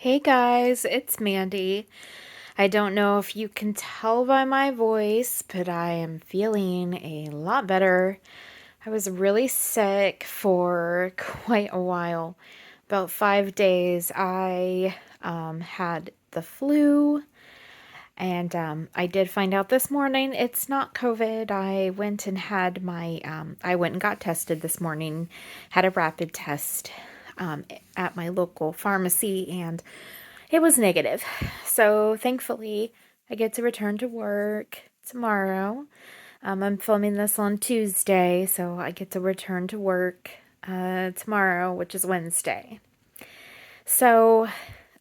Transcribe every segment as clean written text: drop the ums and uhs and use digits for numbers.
Hey guys, it's Mandy. I don't know if you can tell by my voice, but I am feeling a lot better. I was really sick for quite a while. About 5 days, I had the flu, and I did find out this morning it's not COVID. I went and had I went and got tested this morning, had a rapid test at my local pharmacy, and it was negative. So thankfully, I get to return to work tomorrow. I'm filming this on Tuesday, so I get to return to work tomorrow, which is Wednesday. So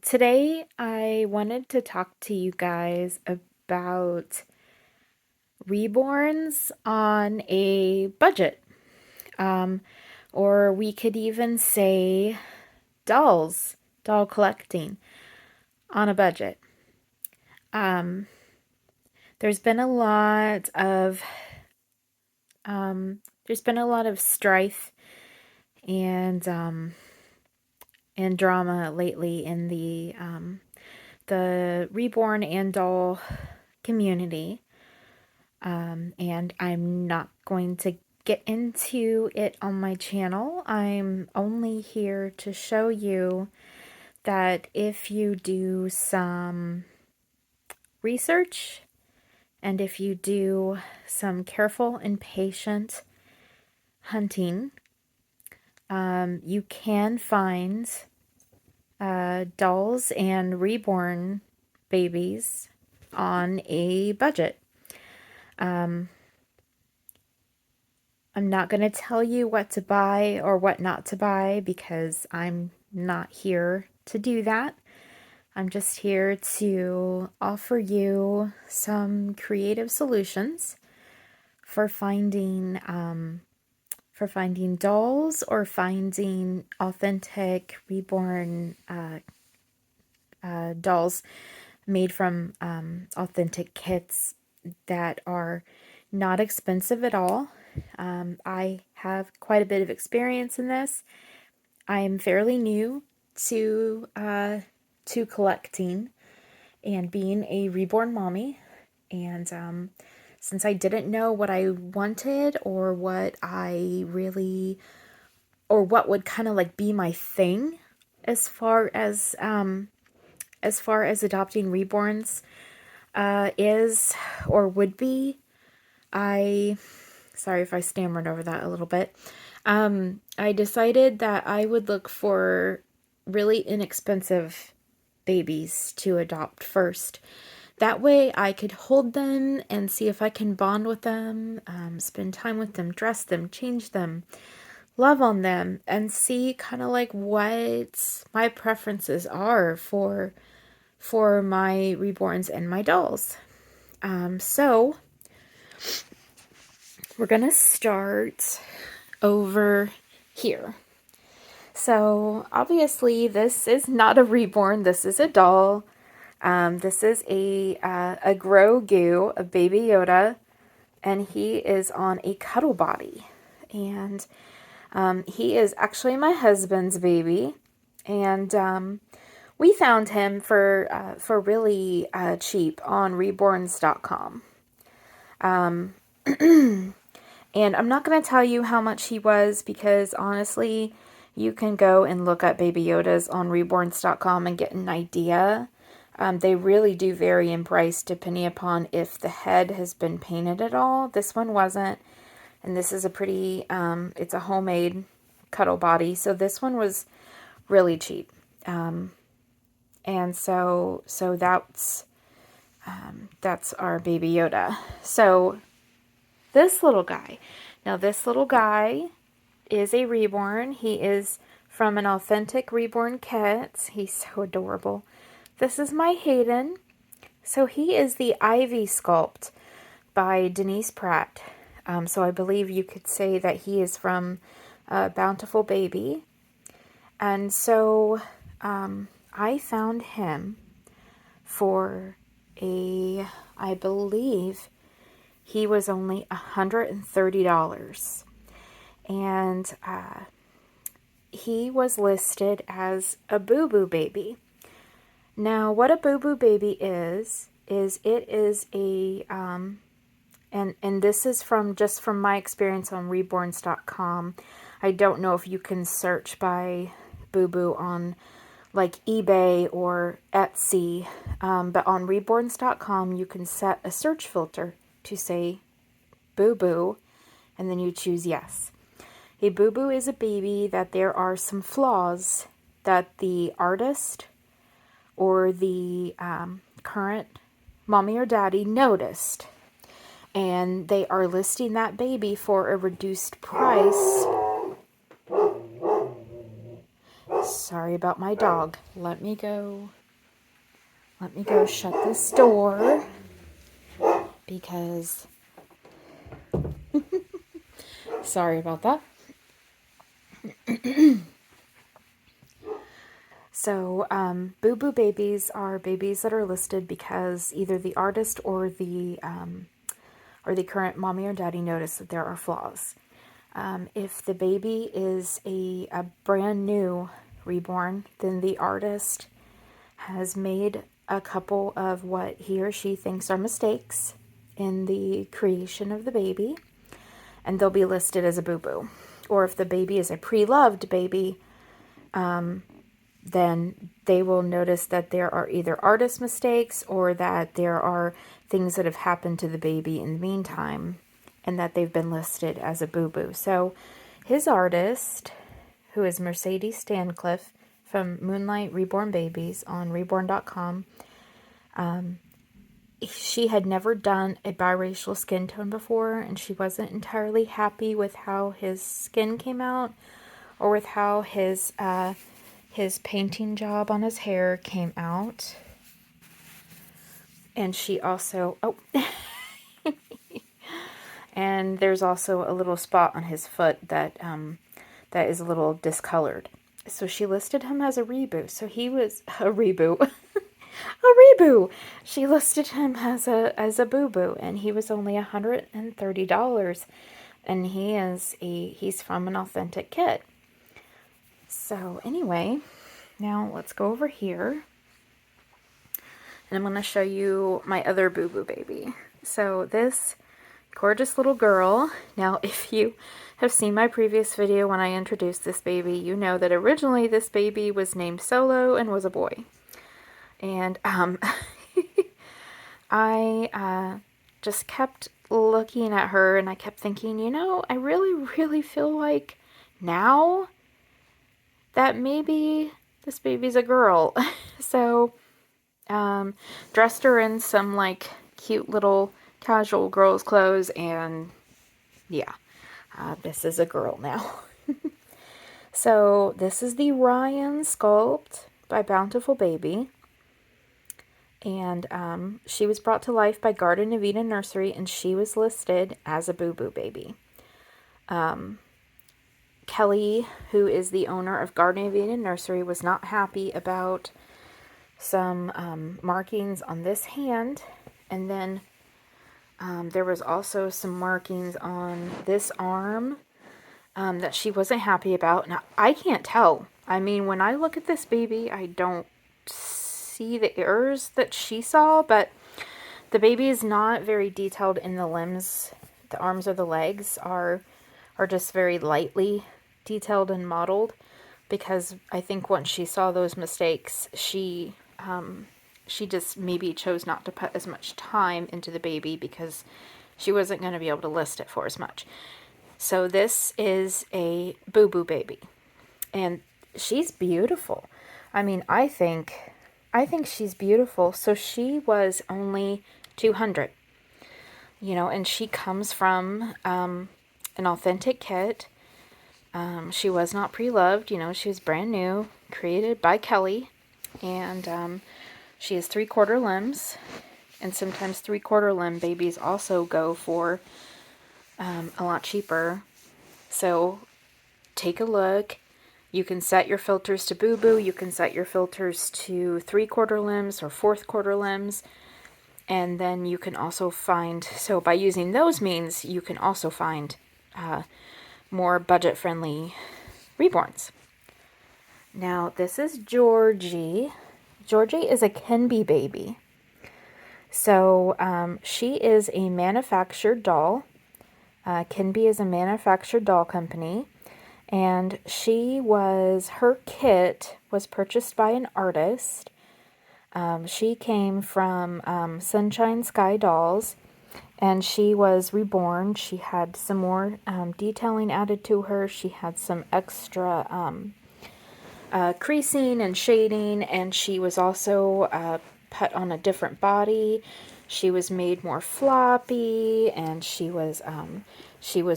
today, I wanted to talk to you guys about reborns on a budget. Or we could even say doll collecting on a budget. Um, there's been a lot of there's been a lot of strife and drama lately in the reborn and doll community. And I'm not going to get into it on my channel. I'm only here to show you that if you do some research and if you do some careful and patient hunting, you can find dolls and reborn babies on a budget. I'm not going to tell you what to buy or what not to buy because I'm not here to do that. I'm just here to offer you some creative solutions for finding dolls or finding authentic reborn dolls made from authentic kits that are not expensive at all. I have quite a bit of experience in this. I am fairly new to collecting and being a reborn mommy, and since I didn't know what I wanted or what I really or what would kind of like be my thing as far as adopting reborns is or would be, I sorry if I stammered over that a little bit. I decided that I would look for really inexpensive babies to adopt first. That way I could hold them and see if I can bond with them, spend time with them, dress them, change them, love on them, and see kind of like what my preferences are for my reborns and my dolls. So we're gonna start over here. So obviously this is not a reborn, this is a doll. This is a Grogu, a baby Yoda, and he is on a Cuddle body. And he is actually my husband's baby, and we found him for really cheap on Reborns.com. And I'm not going to tell you how much he was because honestly, you can go and look up baby Yodas on Reborns.com and get an idea. They really do vary in price depending upon if the head has been painted at all. This one wasn't. And this is a pretty, it's a homemade Cuddle body. So this one was really cheap. And so that's our baby Yoda. So this little guy. Now this little guy is a reborn. He is from an authentic reborn kit. He's so adorable. This is my Hayden. So he is the Ivy sculpt by Denise Pratt. So I believe you could say that he is from Bountiful Baby. And so I found him for I believe he was only $130. And he was listed as a boo-boo baby. Now, what a Boo Boo Baby is it is a, and this is just from my experience on Reborns.com. I don't know if you can search by Boo Boo on like eBay or Etsy, but on Reborns.com you can set a search filter to say Boo Boo, and then you choose yes. A Boo Boo is a baby that there are some flaws that the artist or the current mommy or daddy noticed, and they are listing that baby for a reduced price. Sorry about my dog. Let me go shut this door because sorry about that. So, Boo Boo babies are babies that are listed because either the artist or the current mommy or daddy noticed that there are flaws. If the baby is a brand new reborn, then the artist has made a couple of what he or she thinks are mistakes in the creation of the baby, and they'll be listed as a Boo Boo. Or if the baby is a pre-loved baby, then they will notice that there are either artist mistakes or that there are things that have happened to the baby in the meantime, and that they've been listed as a Boo Boo. So his artist, who is Mercedes Stancliffe from Moonlight Reborn Babies on Reborn.com, she had never done a biracial skin tone before, and she wasn't entirely happy with how his skin came out or with how his painting job on his hair came out. And she also, and there's also a little spot on his foot that is a little discolored. So she listed him as a reboot. So he was a reboot. A reboot. She listed him as a Boo Boo, and he was only $130, and he's from an authentic kit. So anyway, now let's go over here, and I'm going to show you my other Boo Boo baby. So this gorgeous little girl. Now, if you have seen my previous video when I introduced this baby, you know that originally this baby was named Solo and was a boy. And I just kept looking at her, and I kept thinking, I really, really feel like now that maybe this baby's a girl. So, dressed her in some like cute little casual girl's clothes, and yeah, this is a girl now. So this is the Ryan sculpt by Bountiful Baby. And she was brought to life by Garden of Eden Nursery, and she was listed as a Boo Boo baby. Kelly, who is the owner of Garden of Eden Nursery, was not happy about some markings on this hand. And then there was also some markings on this arm that she wasn't happy about. Now, I can't tell. I mean, when I look at this baby, I don't see the errors that she saw, but the baby is not very detailed in the limbs. The arms or the legs are just very lightly detailed and modeled, because I think once she saw those mistakes, she just maybe chose not to put as much time into the baby because she wasn't going to be able to list it for as much. So this is a Boo Boo baby, and she's beautiful. I mean, I think she's beautiful. So she was only $200, and she comes from an authentic kit. She was not pre-loved, she was brand new, created by Kelly, and she has 3/4 limbs, and sometimes 3/4 limb babies also go for a lot cheaper. So take a look. You can set your filters to Boo Boo. You can set your filters to 3/4 limbs or 4/4 limbs. And then you can also find, so by using those means, you can also find more budget-friendly reborns. Now, this is Georgie. Georgie is a Kenby baby. So she is a manufactured doll. Kenby is a manufactured doll company. And her kit was purchased by an artist. She came from Sunshine Sky Dolls, and she was reborn. She had some more detailing added to her. She had some extra creasing and shading, and she was also put on a different body. She was made more floppy, and she was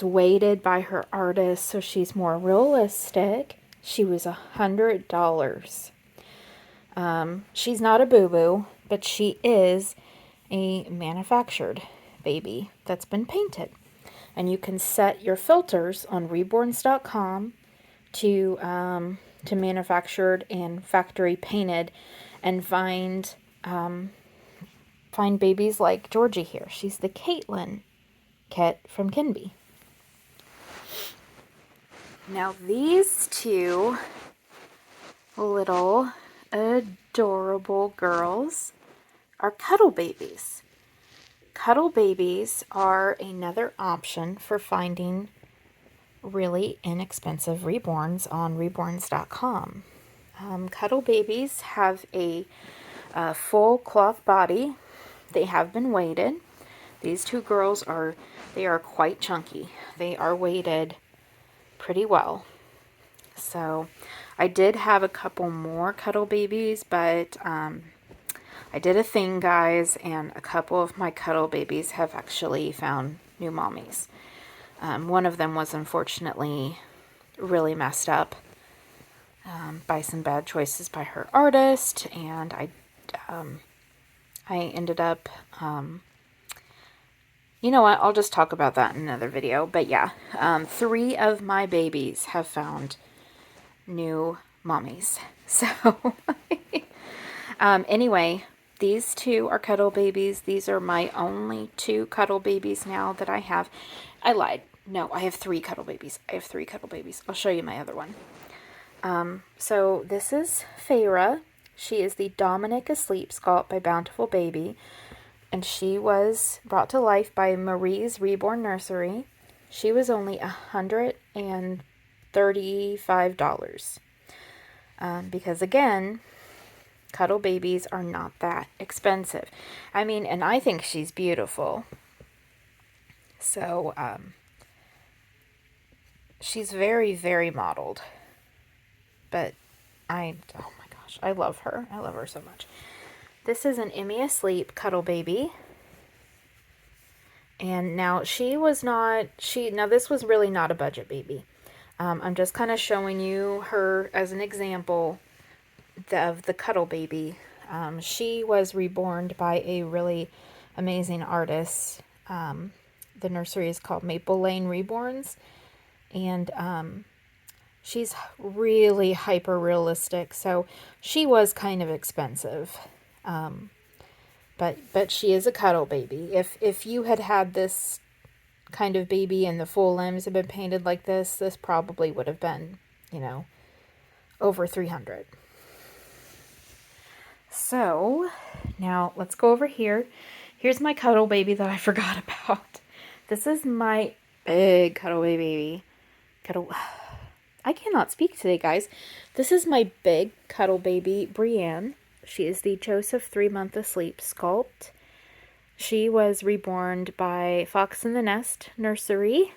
weighted by her artist, so she's more realistic. She was $100. She's not a boo-boo, but she is a manufactured baby that's been painted. And you can set your filters on reborns.com to manufactured and factory painted, and find babies like Georgie here. She's the Caitlin kit from Kenby. Now these two little adorable girls are Cuddle Babies. Cuddle Babies are another option for finding really inexpensive reborns on reborns.com. Cuddle Babies have a full cloth body. They have been weighted. These two girls are quite chunky. They are weighted pretty well. So I did have a couple more Cuddle Babies, but I did a thing, guys, and a couple of my Cuddle Babies have actually found new mommies. One of them was unfortunately really messed up by some bad choices by her artist, and I ended up, you know what, I'll just talk about that in another video. But yeah, 3 of my babies have found new mommies. So anyway, these 2 are Cuddle Babies. These are my only 2 Cuddle Babies now that I have. I lied. No, I have 3 Cuddle Babies. I'll show you my other one. So this is Feyre. She is the Dominic Asleep sculpt by Bountiful Baby, and she was brought to life by Marie's Reborn Nursery. She was only $135. Because again, Cuddle Babies are not that expensive. I mean, and I think she's beautiful. So, she's very, very modeled. But oh my gosh, I love her. I love her so much. This is an Emmy Asleep Cuddle Baby. And now this was really not a budget baby. I'm just kind of showing you her as an example of the Cuddle Baby. She was reborn by a really amazing artist. The nursery is called Maple Lane Reborns, and she's really hyper realistic, so she was kind of expensive. But she is a Cuddle Baby. If you had this kind of baby and the full limbs had been painted like this probably would have been, over $300. So now let's go over here. Here's my Cuddle Baby that I forgot about. This is my big Cuddle Baby. I cannot speak today, guys. This is my big Cuddle Baby, Brianne. She is the Joseph 3-month Asleep sculpt. She was reborn by Fox in the Nest Nursery,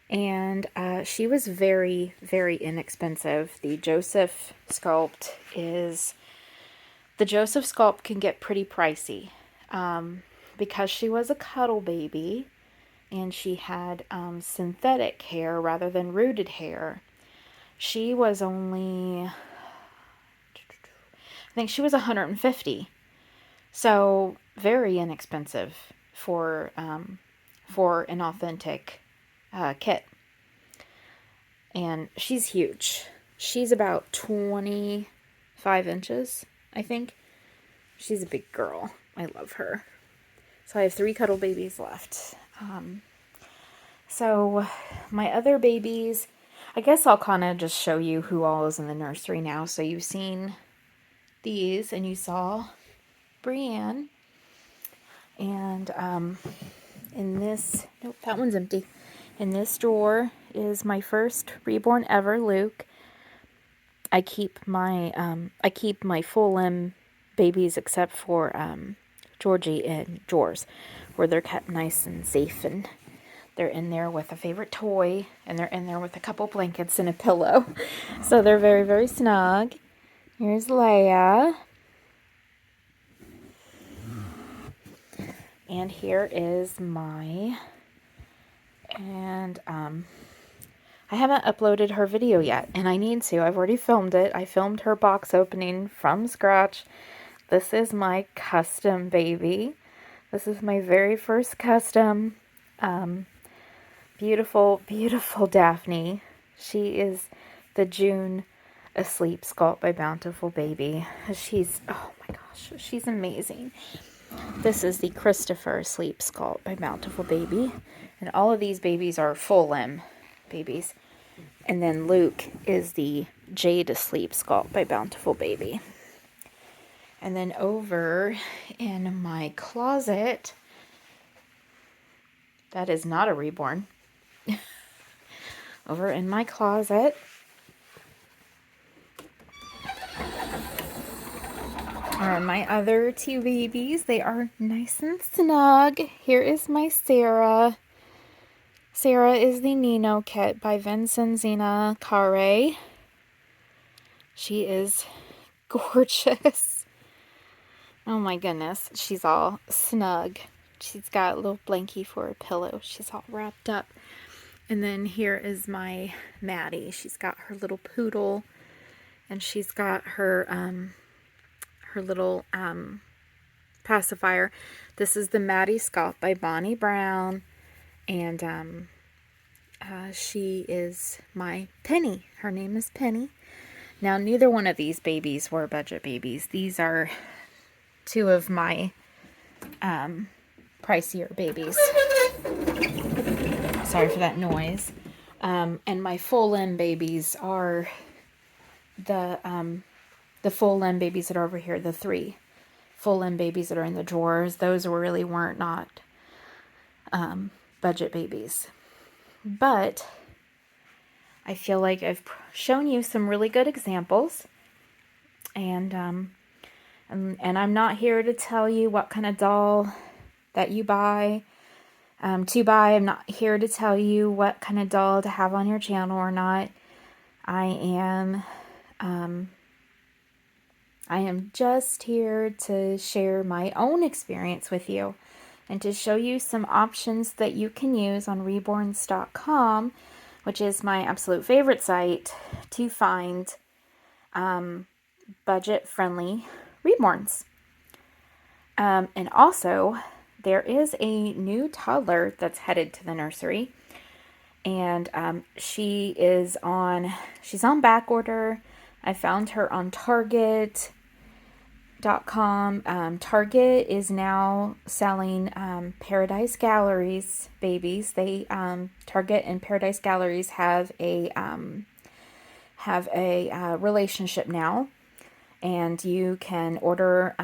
and she was very, very inexpensive. The Joseph sculpt can get pretty pricey, because she was a Cuddle Baby, and she had synthetic hair rather than rooted hair. She was only, I think she was $150. So very inexpensive for an authentic kit. And she's huge. She's about 25 inches, I think. She's a big girl. I love her. So I have 3 Cuddle Babies left. So my other babies, I guess I'll kind of just show you who all is in the nursery now. So you've seen these, and you saw Brianne. And in this, nope, that one's empty. In this drawer is my first reborn ever, Luke. I keep my full limb babies except for Georgie in drawers where they're kept nice and safe, and they're in there with a favorite toy, and they're in there with a couple blankets and a pillow. So they're very, very snug. Here's Leia. And here is my, and I haven't uploaded her video yet, and I need to. I've already filmed it. I filmed her box opening from scratch. This is my custom baby. This is my very first custom. Beautiful, beautiful Daphne. She is the June Asleep sculpt by Bountiful Baby. She's, oh my gosh, she's amazing. This is the Christopher Asleep sculpt by Bountiful Baby. And all of these babies are full limb babies. And then Luke is the Jade Asleep sculpt by Bountiful Baby. And then over in my closet, that is not a reborn. Over in my closet are my other two babies. They are nice and snug. Here is my Sarah. Sarah is the Nino kit by Vincenzina Care. She is gorgeous. Oh my goodness. She's all snug. She's got a little blankie for a pillow. She's all wrapped up. And then here is my Maddie. She's got her little poodle, and she's got her her little pacifier. This is the Maddie Sculpt by Bonnie Brown, and she is my Penny. Her name is Penny. Now, neither one of these babies were budget babies. These are two of my pricier babies. Sorry for that noise. And my full limb babies are the full limb babies that are over here, the 3 full limb babies that are in the drawers. Those really weren't not budget babies. But I feel like I've shown you some really good examples. And I'm not here to tell you what kind of doll that you buy. To buy. I'm not here to tell you what kind of doll to have on your channel or not. I am just here to share my own experience with you and to show you some options that you can use on reborns.com, which is my absolute favorite site to find budget-friendly reborns. And also, there is a new toddler that's headed to the nursery, and she's on back order. I found her on Target.com. Target is now selling Paradise Galleries babies. They Target and Paradise Galleries have a relationship now, and you can order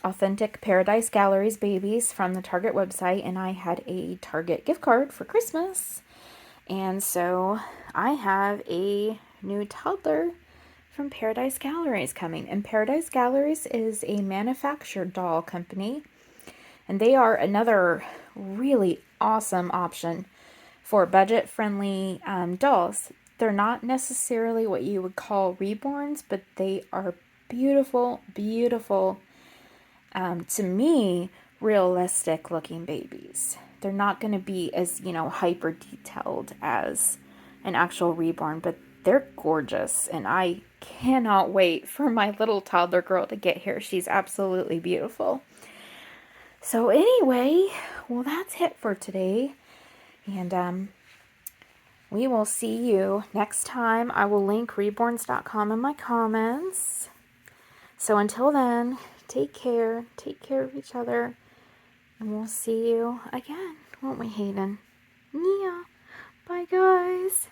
authentic Paradise Galleries babies from the Target website, and I had a Target gift card for Christmas, and so I have a new toddler from Paradise Galleries coming. And Paradise Galleries is a manufactured doll company, and they are another really awesome option for budget-friendly dolls. They're not necessarily what you would call reborns, but they are beautiful, beautiful, to me, realistic looking babies. They're not going to be as, hyper detailed as an actual reborn, but they're gorgeous, and I cannot wait for my little toddler girl to get here. She's absolutely beautiful. So anyway, well, that's it for today, and we will see you next time. I will link reborns.com in my comments. So until then, take care of each other, and we'll see you again, won't we, Hayden? Yeah. Bye, guys.